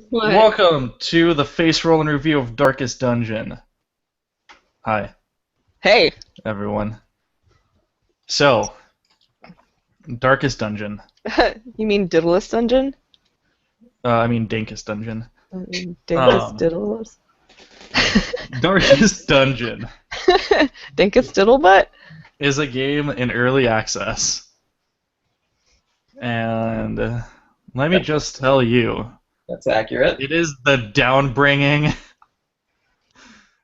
What? Welcome to the Facerollin review of Darkest Dungeon. Hi, Hey. everyone. So, Darkest Dungeon. You mean Diddless Dungeon? I mean, Dankest Dungeon. Dinkus Um, Diddless? Darkest Dungeon Dinkus Diddlebutt? is a game in early access. And let me just tell you, That's accurate. it is the downbringing,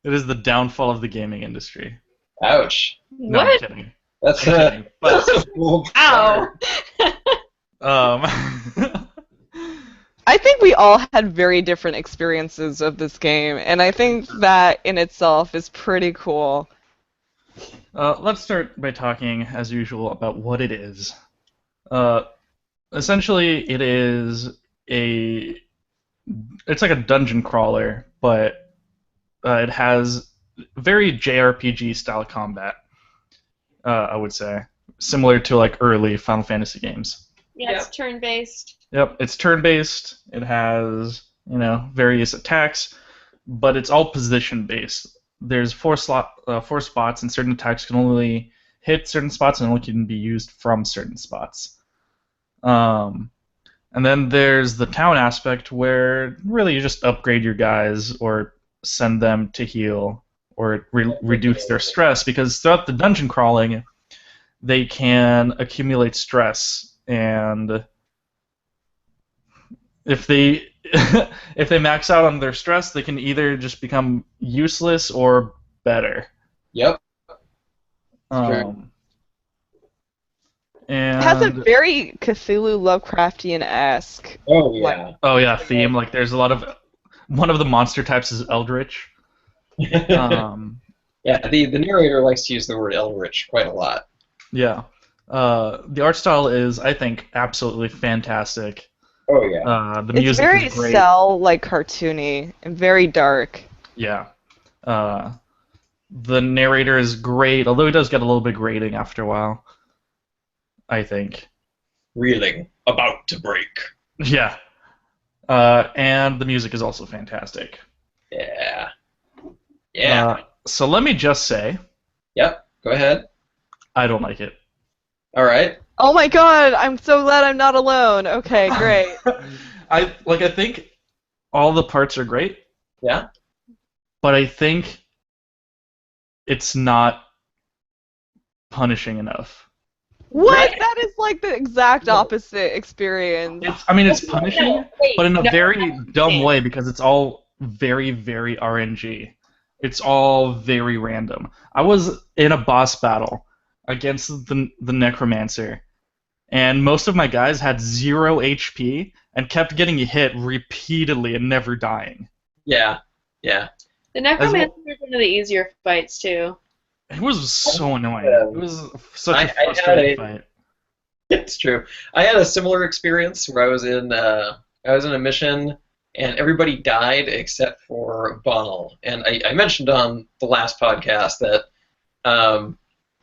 it is the downfall of the gaming industry. Ouch. No, I'm What? kidding. That's I'm kidding. But, that's a bold Ow! start. um, I think we all had very different experiences of this game, and I think that in itself is pretty cool. let's start by talking, as usual, about what it is. Uh, Essentially, a it's like a dungeon crawler, but it has very JRPG style combat. I would say similar to like early Final Fantasy games. Yeah, Yep. it's turn-based. Yep, it's turn-based. It has various attacks, but it's all position-based. There's four spots, and certain attacks can only hit certain spots and only can be used from certain spots. Um, and then there's the town aspect where really you just upgrade your guys or send them to heal or reduce their stress because throughout the dungeon crawling they can accumulate stress and if they if they max out on their stress they can either just become useless or better. Yep. Um, It has a and very Cthulhu Lovecraftian-esque. Oh yeah. oh yeah, theme like there's a lot of one of the monster types is eldritch. Um, Yeah. The narrator likes to use the word eldritch quite a lot. yeah. The art style is, I think, absolutely fantastic. Oh yeah. The It's music very is great. cell, like cartoony, and very dark. Yeah. Uh, the narrator is great, although he does get a little bit grating after a while, I think. Reeling, about to break. Yeah. And the music is also fantastic. Yeah. Yeah. So let me just say, Yep. Go ahead. I don't like it. All right. Oh my god, I'm so glad I'm not alone. Okay, great. I think all the parts are great, Yeah. but I think it's not punishing enough. What? Right. That is like the exact opposite experience. It's punishing, but in a No, very dumb understand. way because it's all very, very RNG. It's all very random. I was in a boss battle against the Necromancer, and most of my guys had 0 HP and kept getting hit repeatedly and never dying. Yeah. Yeah. The As well, Necromancer is one of the easier fights, too. it was so annoying. It was such a I had frustrating a fight. It's true. I had a similar experience where I was in a mission and everybody died except for Bonnell. And I mentioned on the last podcast that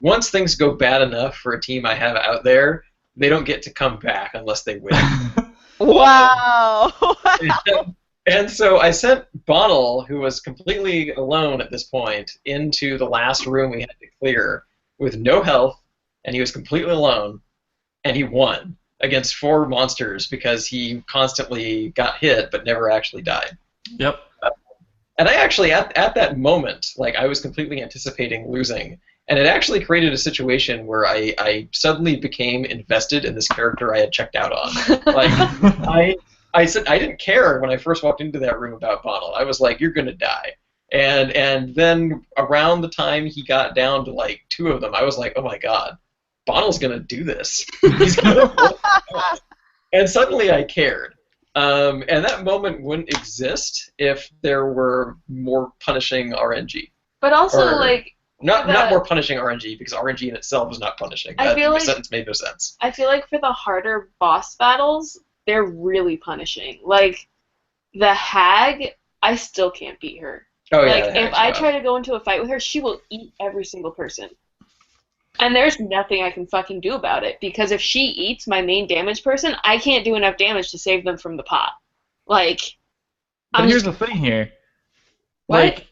once things go bad enough for a team I have out there, they don't get to come back unless they win. Wow. And so I sent Bonnell, who was completely alone at this point, into the last room we had to clear with no health, and he was completely alone, and he won against 4 monsters because he constantly got hit but never actually died. Yep. And I actually, at that moment, like I was completely anticipating losing, and it actually created a situation where I suddenly became invested in this character I had checked out on. Like I said I didn't care when I first walked into that room about Bonnell. I was like, "You're gonna die," and then around the time he got down to like 2 of them, I was like, "Oh my God, Bonnell's gonna do this. He's gonna." And suddenly I cared. And that moment wouldn't exist if there were more punishing RNG. But also, Or like, not the- more punishing RNG because RNG in itself is not punishing. I That feel like- sentence made no sense. I feel like for the harder boss battles, they're really punishing. Like, the Hag, I still can't beat her. Oh yeah. Like, that if hack's I rough. try to go into a fight with her, she will eat every single person. And there's nothing I can fucking do about it, because if she eats my main damage person, I can't do enough damage to save them from the pot. Like, But I'm here's just the thing here. what? Like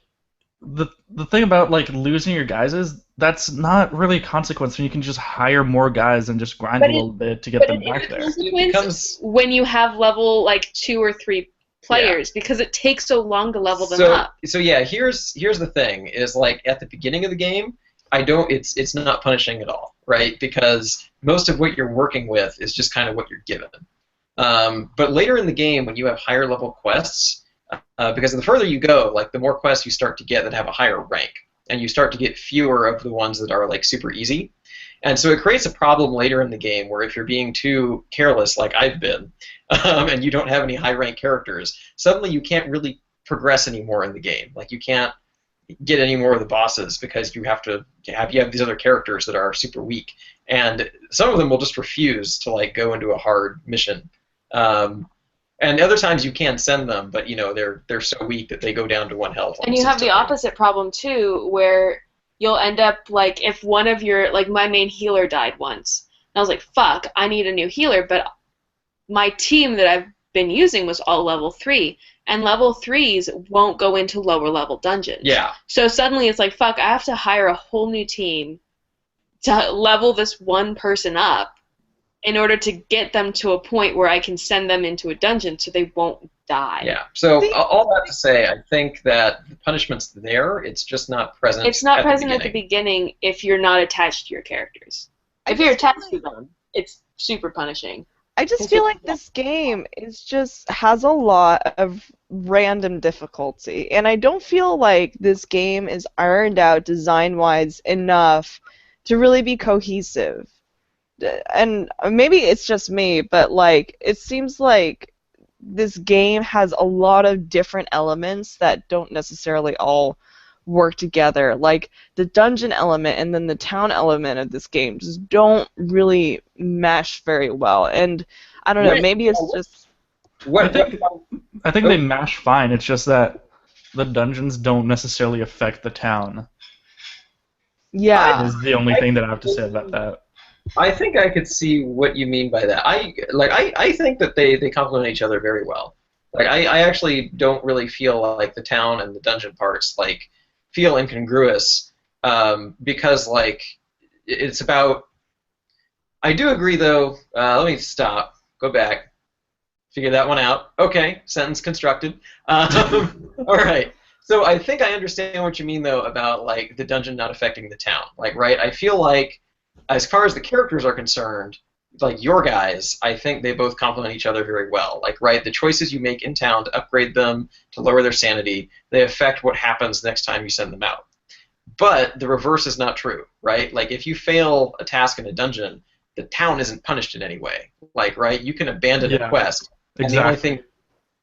the thing about like losing your guys is that's not really a consequence when you can just hire more guys and just grind a But little bit to get But them it is back a there. It consequence becomes when you have level like 2 or 3 players because it takes so long to level them up. so yeah. Here's the thing: is like at the beginning of the game, I don't. It's not punishing at all, right? Because most of what you're working with is just kind of what you're given. But later in the game, when you have higher level quests, because the further you go, like the more quests you start to get that have a higher rank, and you start to get fewer of the ones that are like super easy. And so it creates a problem later in the game where if you're being too careless, like I've been, and you don't have any high rank characters, suddenly you can't really progress anymore in the game. Like you can't get any more of the bosses because you have these other characters that are super weak, and some of them will just refuse to like go into a hard mission. Um, and other times you can send them, but they're so weak that they go down to 1 health. And you have the instantly. opposite problem too, where you'll end up like if one of your like my main healer died once. And I was like, fuck, I need a new healer, but my team that I've been using was all level 3, and level 3s won't go into lower level dungeons. Yeah. So suddenly it's like, fuck, I have to hire a whole new team to level this one person up in order to get them to a point where I can send them into a dungeon so they won't die. Yeah. So See, all that to say, I think that the punishment's there. It's just not present. It's not at present the at the beginning. beginning if you're not attached to your characters. I If you're just feel attached to them, it's super punishing. I just feel like this game is just has a lot of random difficulty, and I don't feel like this game is ironed out design-wise enough to really be cohesive. And maybe it's just me, but like it seems like this game has a lot of different elements that don't necessarily all work together. Like the dungeon element and then the town element of this game just don't really mesh very well. And I don't know, Wait, maybe it's just I What? think I think they mash fine. It's just that the dungeons don't necessarily affect the town. yeah. Is the only thing that I have to say about that. I think I could see what you mean by that. I think that they complement each other very well. Like I actually don't really feel like the town and the dungeon parts like feel incongruous because like it's about. I do agree though. Let me stop. Go back. Figure that one out. Okay, sentence constructed. All right. So I think I understand what you mean though about like the dungeon not affecting the town. Like, right? I feel like as far as the characters are concerned, like your guys, I think they both complement each other very well. Like, right, the choices you make in town to upgrade them, to lower their sanity, they affect what happens next time you send them out. But the reverse is not true, right? Like, if you fail a task in a dungeon, the town isn't punished in any way. Like, right, you can abandon a quest, and Exactly.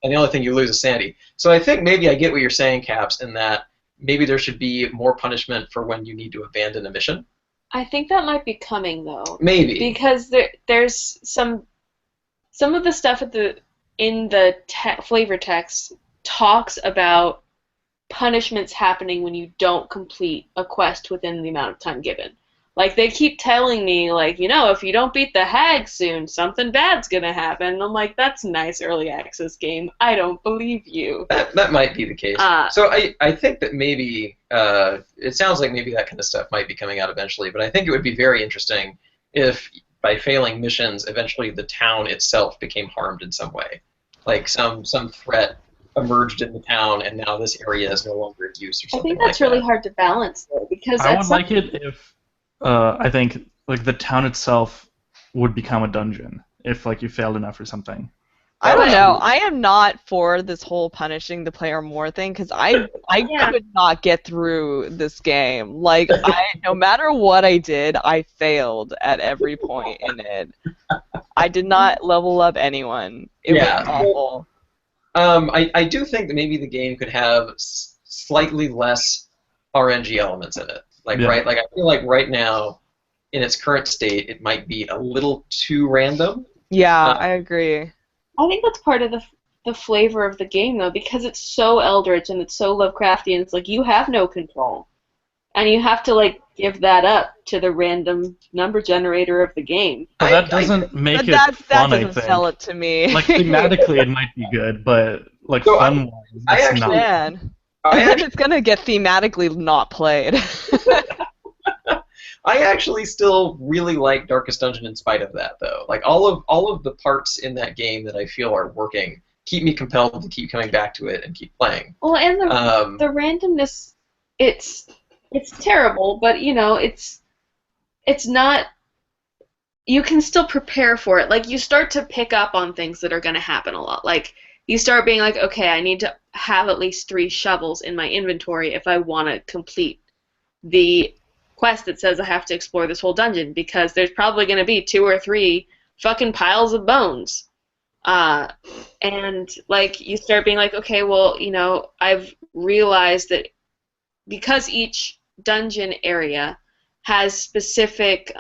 the only thing you lose is sanity. So I think maybe I get what you're saying, Caps, in that maybe there should be more punishment for when you need to abandon a mission. I think that might be coming though, Maybe. because there's some of the stuff in the flavor text talks about punishments happening when you don't complete a quest within the amount of time given. Like they keep telling me, like, if you don't beat the hag soon, something bad's gonna happen. And I'm like, that's a nice early access game. I don't believe you. That might be the case. So I think that maybe it sounds like maybe that kind of stuff might be coming out eventually, but I think it would be very interesting if by failing missions, eventually the town itself became harmed in some way. Like some threat emerged in the town and now this area is no longer in use or I something think that's like really that. hard to balance though, because I would like it if I think like the town itself would become a dungeon if like you failed enough or something. I don't know. I am not for this whole punishing the player more thing because I Yeah. could not get through this game. Like no matter what I did, I failed at every point in it. I did not level up anyone. It was awful. I do think that maybe the game could have slightly less RNG elements in it. Like right, like I feel like right now, in its current state, it might be a little too random. Yeah, I agree. I think that's part of the flavor of the game though, because it's so eldritch and it's so Lovecraftian. It's like you have no control, and you have to like give that up to the random number generator of the game. But that doesn't But make it that fun, I doesn't think. sell it to me. Like, thematically, it might be good, but, like, So fun-wise, I it's actually- not. Man. I And then actually, it's gonna get thematically not played. I actually still really like Darkest Dungeon in spite of that, though. Like all of the parts in that game that I feel are working keep me compelled to keep coming back to it and keep playing. Well, and Um, the randomness, it's terrible, but it's not. You can still prepare for it. Like you start to pick up on things that are going to happen a lot. Like you start being like, okay, I need to have at least 3 shovels in my inventory if I want to complete the quest that says I have to explore this whole dungeon, because there's probably going to be 2 or 3 fucking piles of bones. And like you start being like, okay, well, I've realized that because each dungeon area has specific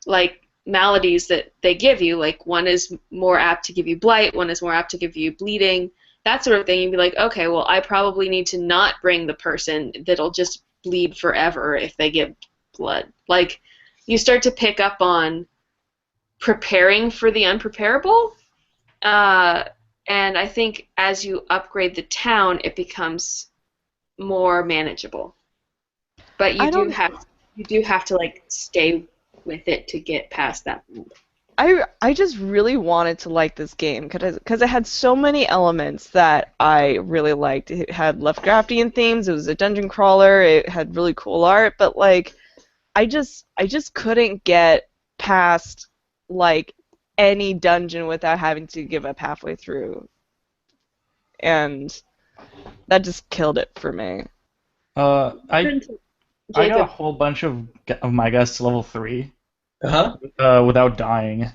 like maladies that they give you, like one is more apt to give you blight, one is more apt to give you bleeding, that sort of thing. You'd be like, okay, well, I probably need to not bring the person that'll just bleed forever if they get blood. Like you start to pick up on preparing for the unpreparable. And I think as you upgrade the town, it becomes more manageable. But I you don't- do have to like stay with it to get past that. I just really wanted to like this game because it had so many elements that I really liked. It had Lovecraftian themes. It was a dungeon crawler. It had really cool art. But like, I just couldn't get past like any dungeon without having to give up halfway through, and that just killed it for me. I got a Jacob, whole bunch of my guys to level 3 uh-huh. without dying.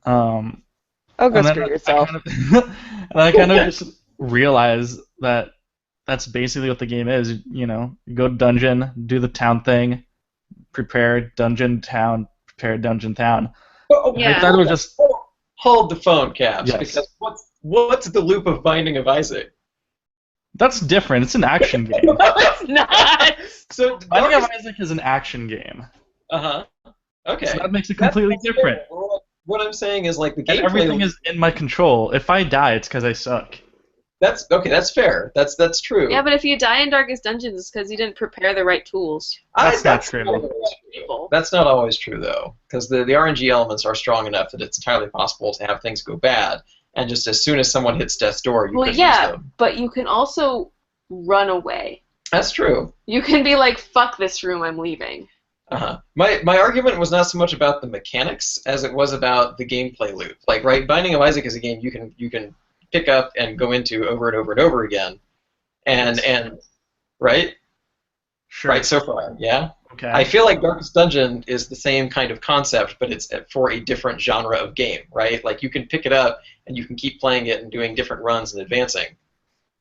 Oh, go And then screw yourself. I kind of just realized that that's basically what the game is. You go to dungeon, do the town thing, prepare dungeon town, prepare dungeon town. Yeah. I thought it was just Hold the phone, Caps, Yes. because what's the loop of Binding of Isaac? that's different. It's an action game. it's not. So Binding of Isaac is an action game, uh-huh. Okay. so that makes it completely That's different. fair. What I'm saying is like the And gameplay. everything is in my control. If I die, it's because I suck. That's okay. That's fair. That's true. Yeah, but if you die in Darkest Dungeons, it's because you didn't prepare the right tools. That's not true. People. That's not always true though, because the RNG elements are strong enough that it's entirely possible to have things go bad, and just as soon as someone hits death's door, you Well, could yeah, lose them. but you can also run away. That's true. You can be like, fuck this room, I'm leaving. Uh-huh. My argument was not so much about the mechanics as it was about the gameplay loop. Like, right, Binding of Isaac is a game you can pick up and go into over and over and over again, and right, Sure. right so far, yeah. Okay. I feel like Darkest Dungeon is the same kind of concept, but it's for a different genre of game, right? Like you can pick it up and you can keep playing it and doing different runs and advancing,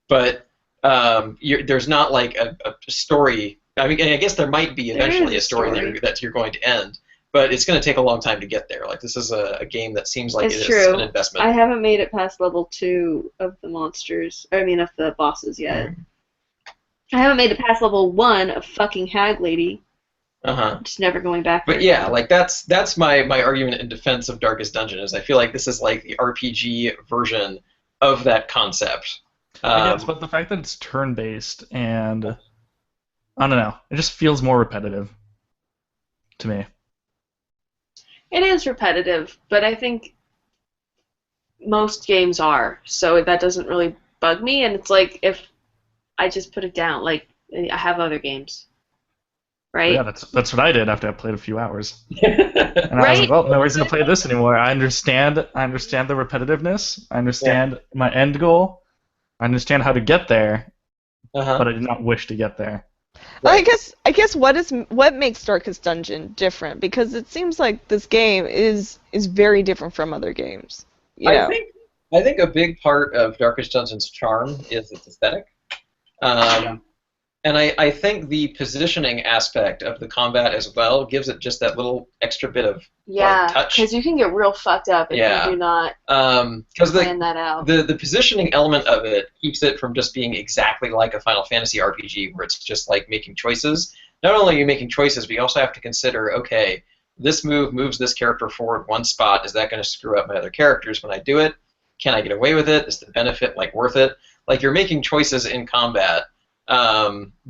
but there's not like a story. I mean, I guess there might be eventually a story that you're going to end, but it's going to take a long time to get there. Like this is a game that seems like It's it is true. an investment. I haven't made it past level 2 of the monsters, of the bosses yet. I haven't made it past level 1 of fucking Hag Lady. Uh-huh. I'm just never going back there. But yeah, like that's my argument in defense of Darkest Dungeon is I feel like this is like the RPG version of that concept. I guess, but the fact that it's turn-based and I don't know, it just feels more repetitive to me. It is repetitive, but I think most games are, so that doesn't really bug me, and it's like if I just put it down, like I have other games, right? Yeah, that's what I did after I played a few hours. And I was Right? like, well, no reason to play this anymore. I understand the repetitiveness. I understand my end goal. I understand how to get there, Uh-huh. but I did not wish to get there. Well, I guess what makes Darkest Dungeon different, because it seems like this game is very different from other games. You know? I think a big part of Darkest Dungeon's charm is its aesthetic. And I think the positioning aspect of the combat as well gives it just that little extra bit of Yeah, touch. because you can get real fucked up if Yeah. you do not because plan that out. the positioning element of it keeps it from just being exactly like a Final Fantasy RPG where it's just like making choices. not only are you making choices, but you also have to consider, okay, this move moves this character forward one spot. Is that going to screw up my other characters when I do it? Can I get away with it? Is the benefit like worth it? Like you're making choices in combat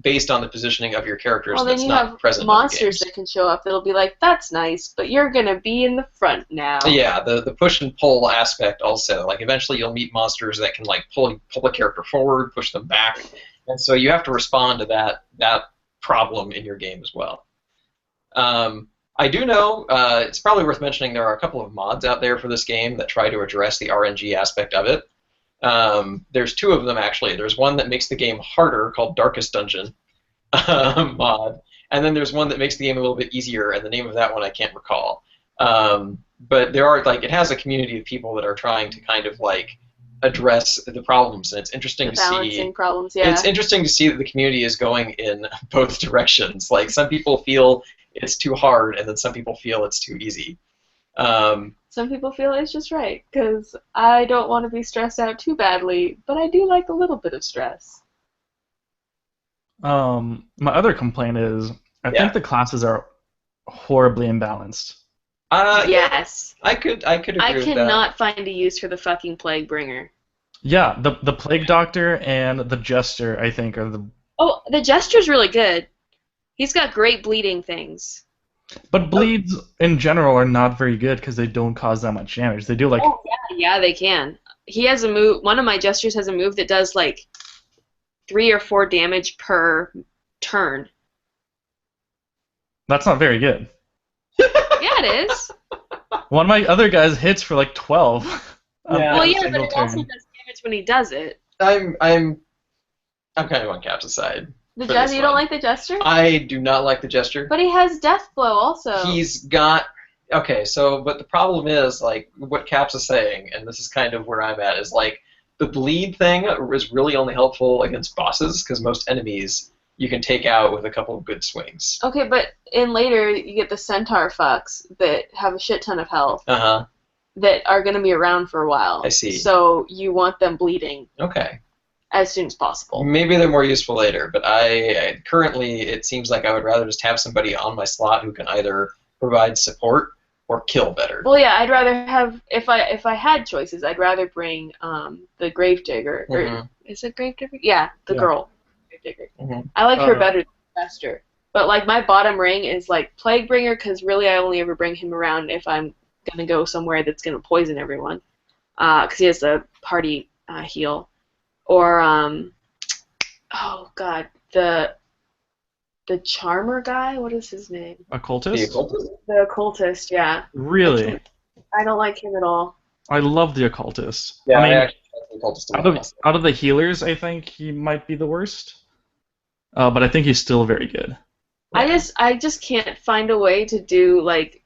based on the positioning of your characters Well, then that's you not have present in monsters the that can show up that'll be like, that's nice, but you're gonna be in the front now. games. Yeah, the push and pull aspect also. Like eventually you'll meet monsters that can like pull a character forward, push them back, and so you have to respond to that problem in your game as well. I do know it's probably worth mentioning there are a couple of mods out there for this game that try to address the RNG aspect of it. There's two of them actually. There's one that makes the game harder called Darkest Dungeon mod, and then there's one that makes the game a little bit easier, and the name of that one I can't recall. But there are like it has a community of people that are trying to kind of like address the problems, and it's interesting The to see. balancing problems, yeah. It's interesting to see that the community is going in both directions. Like some people feel it's too hard, and then some people feel it's too easy. Some people feel it's just right, because I don't want to be stressed out too badly, but I do like a little bit of stress. My other complaint is I Yeah. think the classes are horribly imbalanced. Yes. I could agree I with that. cannot find a use for the fucking Plague Bringer. Yeah, the Plague Doctor and the Jester, I think, are the. Oh, the Jester's really good. He's got great bleeding things. But bleeds in general are not very good because they don't cause that much damage. They do like. Oh, yeah, they can. He has a move. One of my Jesters has a move that does like 3 or 4 damage per turn. That's not very good. Yeah, it is. One of my other guys hits for like 12. Yeah. Well, on a yeah, but single it also turn. does damage when he does it. I'm kind of on Cap's side. The for Jester, this you don't one. like the Jester? I do not like the Jester. But he has Death Blow also. He's got okay. So, but the problem is like what Caps is saying, and this is kind of where I'm at. Is like the bleed thing is really only helpful against bosses because most enemies you can take out with a couple of good swings. Okay, but in later you get the Centaur fucks that have a shit ton of health Uh huh. that are going to be around for a while. I see. So you want them bleeding Okay. as soon as possible. Maybe they're more useful later, but I currently it seems like I would rather just have somebody on my slot who can either provide support or kill better. Well, yeah, I'd rather have if I had choices, I'd rather bring the Gravedigger. Or Mhm. is it Gravedigger? Yeah, the Yeah. girl. Gravedigger. Mhm. I like her Uh, better than Fester. But like my bottom ring is like Plaguebringer because really I only ever bring him around if I'm gonna go somewhere that's gonna poison everyone. Because he has the party heal. Or oh god, the charmer guy. What is his name? The Occultist? occultist? The occultist. Yeah. Really? I don't like him at all. I love the Occultist. Yeah, I mean, actually like the occultist a lot. out of the healers, I think he might be the worst. But I think he's still very good. I just can't find a way to do like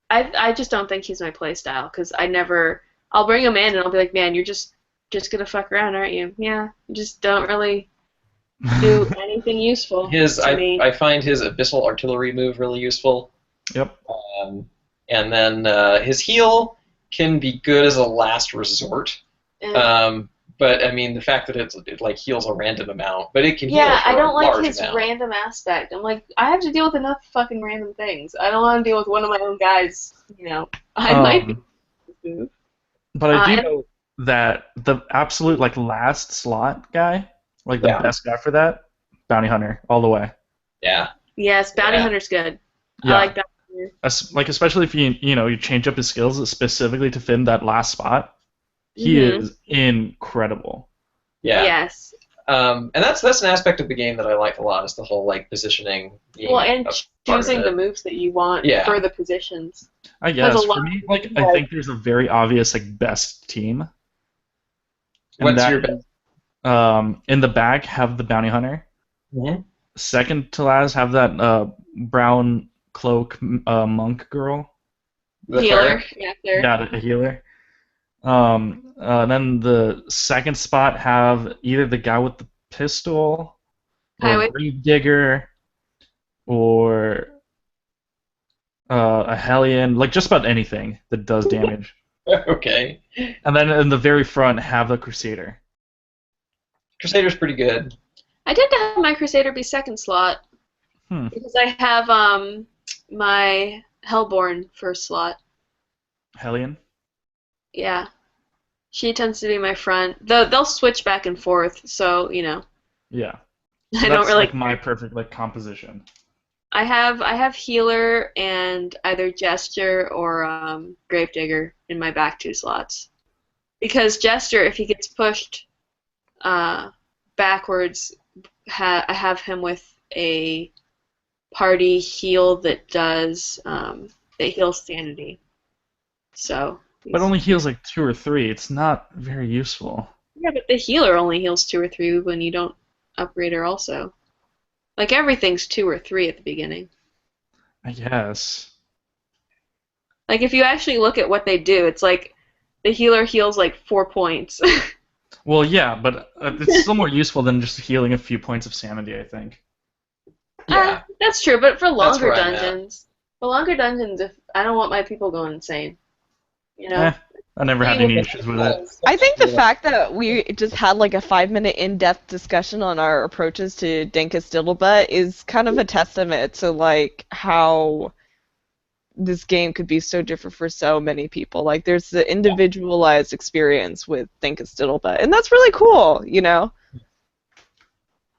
I just don't think he's my playstyle because I'll bring him in and I'll be like, man, you're just gonna fuck around, aren't you? Yeah, you just don't really do anything useful to me. I find his abyssal artillery move really useful. Yep. And then his heal can be good as a last resort. And- But I mean, the fact that it like heals a random amount, but it can heal yeah, for I don't a like large his amount. random aspect. I'm like, I have to deal with enough fucking random things. I don't want to deal with one of my own guys. You know, I might be. But I do and- know that the absolute like last slot guy, like the Yeah. best guy for that, Bounty Hunter, all the way. Yeah. Yes, Bounty Yeah. Hunter's good. Yeah. I like that. Like especially if you change up his skills specifically to fit in that last spot, he Mhm. is incredible. Yeah. Yes. And that's an aspect of the game that I like a lot is the whole like positioning. Being Well, and a part of choosing it. the moves that you want Yeah. for the positions. I guess a for lot me, of like people I like- think there's a very obvious like best team. And What's that your is, in the back have the Bounty Hunter. Mhm. Second to last have that brown cloak monk girl. The Healer. cleric? Yeah, there. Yeah, the healer. Then the second spot have either the guy with the pistol, or Highway. a grave digger, or a hellion, like just about anything that does damage. Okay. And then in the very front have the crusader. Crusader's pretty good. I tend to have my Crusader be second slot. Because I have my Hellborn first slot. Hellion. Yeah. She tends to be my front. They'll switch back and forth, so, Yeah. So I don't that's really like my care. perfect like composition. I have healer and either Jester or Gravedigger in my back two slots. Because Jester, if he gets pushed backwards, I have him with a party heal that heals sanity. So But he's only heals like 2 or 3. It's not very useful. yeah, but the healer only heals two or three when you don't upgrade her also. Like everything's two or three at the beginning. I guess. Like if you actually look at what they do, it's like the healer heals like 4 points. Well, yeah, but it's still more useful than just healing a few points of sanity, I think. Yeah, That's true, but that's where I'm at. for longer dungeons, if I don't want my people going insane, you Eh, know. I never had Playing with any the issues with it. I think the fact that we just had like a 5 minute in-depth discussion on our approaches to Dinkus Diddlebutt is kind of a testament to like how this game could be so different for so many people. Like there's the individualized experience with Dinkus Diddlebutt, and that's really cool, you know?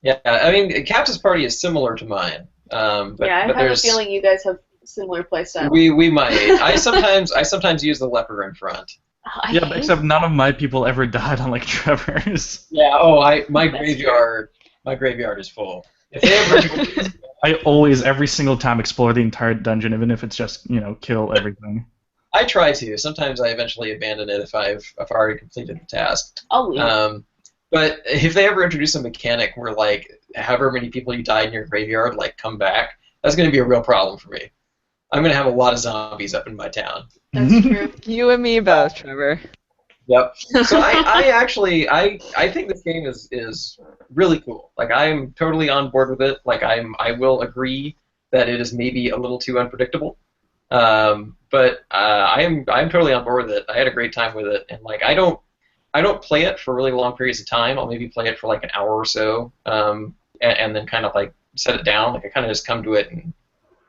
Yeah, I mean, Captain's Party is similar to mine, Yeah, I but have a there's feeling you guys have similar playstyle. we might. I sometimes use the leper in front. I Yeah, but hate except none of my people ever died on like Trevor's. Yeah. Oh, my That's graveyard is full. If they ever I always, every single time, explore the entire dungeon, even if it's just, kill everything. I try to. Sometimes I eventually abandon it if I've already completed the task. I'll leave. But if they ever introduce a mechanic where like however many people you died in your graveyard like come back, that's going to be a real problem for me. I'm going to have a lot of zombies up in my town. That's true. You and me both, Trevor. Yep. So I think this game is really cool. Like I'm totally on board with it. Like I will agree that it is maybe a little too unpredictable. But I'm totally on board with it. I had a great time with it, and like I don't play it for really long periods of time. I'll maybe play it for like an hour or so, and then kind of like set it down. Like I kind of just come to it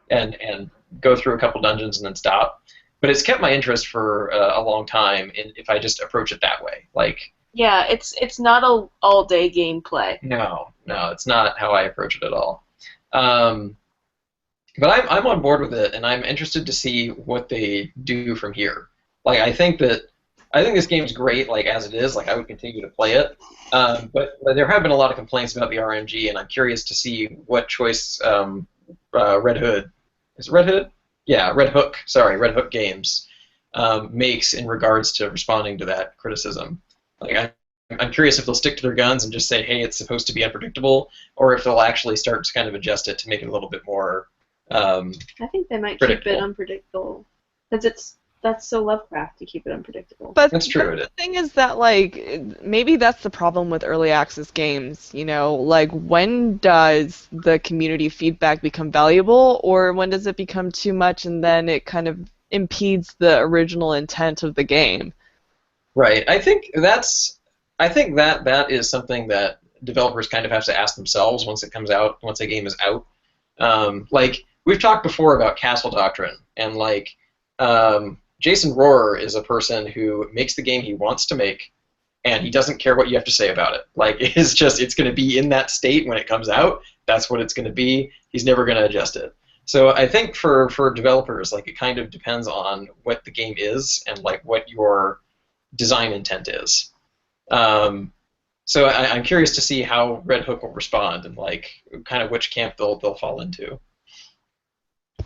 and go through a couple dungeons and then stop. But it's kept my interest for a long time if I just approach it that way. Like Yeah, it's not a all day gameplay. no, it's not how I approach it at all. But I'm on board with it, and I'm interested to see what they do from here. Like I think this game's great, like as it is. Like I would continue to play it, but there have been a lot of complaints about the RNG, and I'm curious to see what choice Red Hood is it Red Hood? Yeah, Red Hook. Sorry, Red Hook Games makes in regards to responding to that criticism. Like I'm curious if they'll stick to their guns and just say, hey, it's supposed to be unpredictable, or if they'll actually start to kind of adjust it to make it a little bit more. I think they might keep it Predictable. unpredictable because that's so Lovecraft to keep it unpredictable. But That's true, it the is. thing is that, like, maybe that's the problem with early access games, you know? Like, when does the community feedback become valuable, or when does it become too much and then it kind of impedes the original intent of the game? Right. I think that is something that developers kind of have to ask themselves once it comes out, once a game is out. Like we've talked before about Castle Doctrine, and like Jason Rohrer is a person who makes the game he wants to make, and he doesn't care what you have to say about it. Like it's going to be in that state when it comes out. That's what it's going to be. He's never going to adjust it. So I think for developers, like it kind of depends on what the game is and like what your design intent is. So I'm curious to see how Red Hook will respond and like kind of which camp they'll fall into.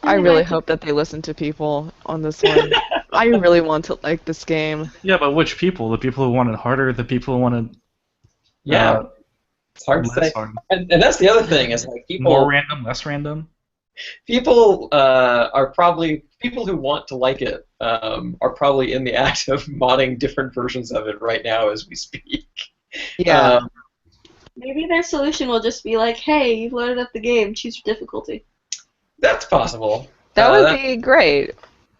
I really hope that they listen to people on this one. I really want to like this game. Yeah, but which people? The people who want it harder, the people who want it Yeah, it's hard to less say. hard. And that's the other thing is like More random, less random? people are probably people who want to like it are probably in the act of modding different versions of it right now as we speak. Yeah. Maybe their solution will just be like, hey, you've loaded up the game, choose your difficulty. That's possible. That would be great.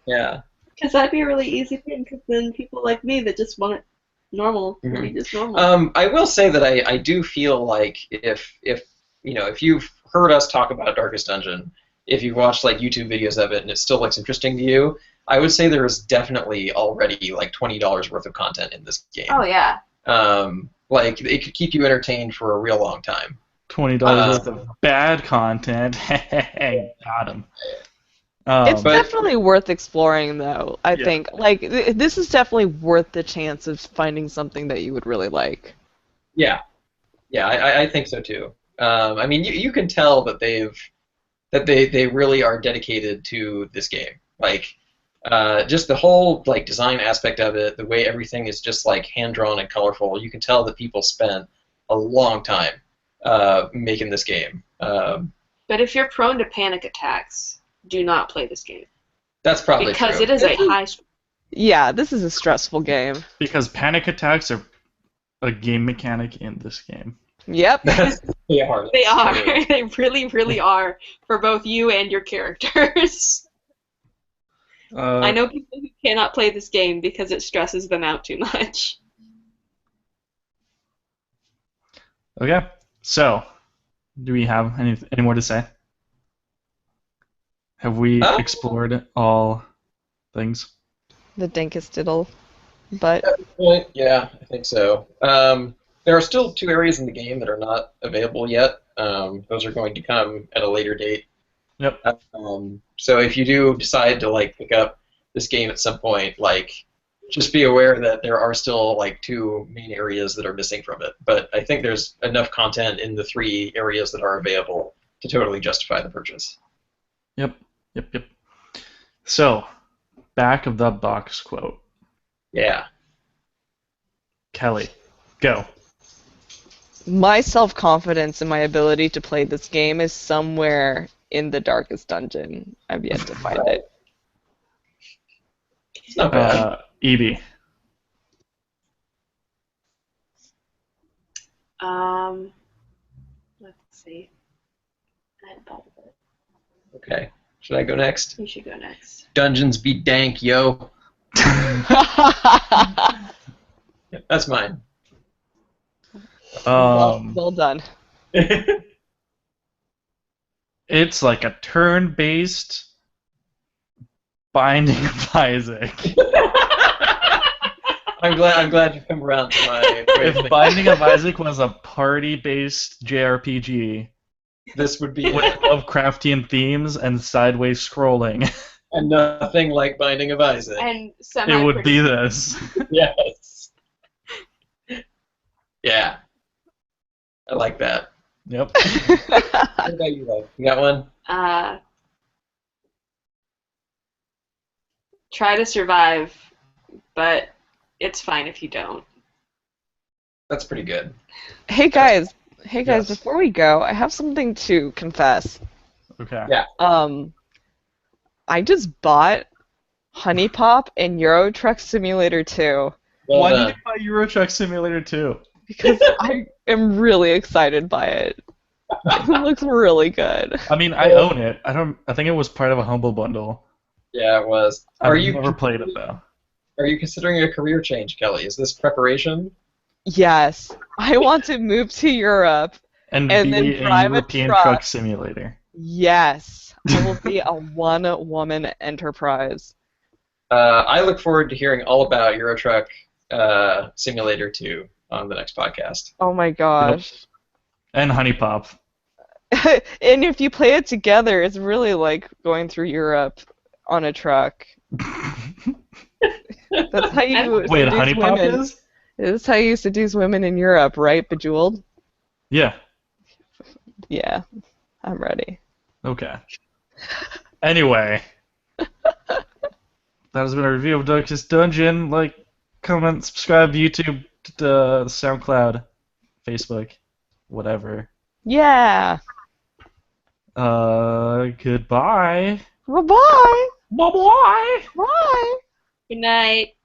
Yeah. Because that'd be a really easy thing, because then people like me that just want it normal, will be just normal. I will say that I do feel like if if you've heard us talk about Darkest Dungeon, if you've watched like YouTube videos of it and it still looks interesting to you, I would say there is definitely already like $20 worth of content in this game. Oh yeah. Like it could keep you entertained for a real long time. $20 worth of bad content. Got him. It's But- definitely worth exploring, though. I Yeah. think this is definitely worth the chance of finding something that you would really like. Yeah, I think so too. I mean, you can tell that they really are dedicated to this game. Like, just the whole like design aspect of it, the way everything is just like hand drawn and colorful. You can tell that people spent a long time making this game. But if you're prone to panic attacks, do not play this game That's probably because true. it is a high. Yeah, this is a stressful game. Because panic attacks are a game mechanic in this game. Yep. They are. They are. They really, really are for both you and your characters. I know people who cannot play this game because it stresses them out too much. Okay, so do we have any more to say? Have we explored all things? The Dinkus diddle. But Yeah, I think so. There are still 2 areas in the game that are not available yet. Those are going to come at a later date. Yep. So if you do decide to like pick up this game at some point, like just be aware that there are still like 2 main areas that are missing from it. But I think there's enough content in the 3 areas that are available to totally justify the purchase. Yep. So, back of the box quote. Yeah. Kelly, go. my self-confidence in my ability to play this game is somewhere in the Darkest Dungeon. I've yet to find it. It's not bad. Evie. Let's see. I hadn't thought of it. Okay. Should I go next? You should go next. Dungeons be dank, yo. That's mine. Well done. It's like a turn-based Binding of Isaac. I'm glad you've come around to my way of If thinking. Binding of Isaac was a party-based JRPG This would be with Lovecraftian themes and sideways scrolling, and nothing like Binding of Isaac. And it would be this. Yes. Yeah. I like that. Yep. What about you, Love? You got one? Try to survive, but it's fine if you don't. That's pretty good. Hey guys, Yes. before we go, I have something to confess. Okay. Yeah. I just bought Honey Pop and Euro Truck Simulator 2 Well Why done. did you buy Euro Truck Simulator 2? because I am really excited by it. It looks really good. I mean, I own it. I think it was part of a Humble Bundle. Yeah, it was. I've never played it though. Are you considering a career change, Kelly? Is this preparation? Yes, I want to move to Europe. And And be then a drive a European truck. truck simulator. Yes, I will be a one-woman enterprise. I look forward to hearing all about Euro Truck Simulator 2 on the next podcast. Oh my gosh. And Honey Pop. And if you play it together, it's really like going through Europe on a truck. That's how you Wait, seduce Honey Pop women. is? This is how you seduce women in Europe, right, Bejeweled? Yeah. Yeah, I'm ready. Okay. Anyway. That has been a review of Darkest Dungeon. Like, comment, subscribe to YouTube, to SoundCloud, Facebook, whatever. Yeah. Goodbye. Bye-bye. Bye-bye. Bye. Good night.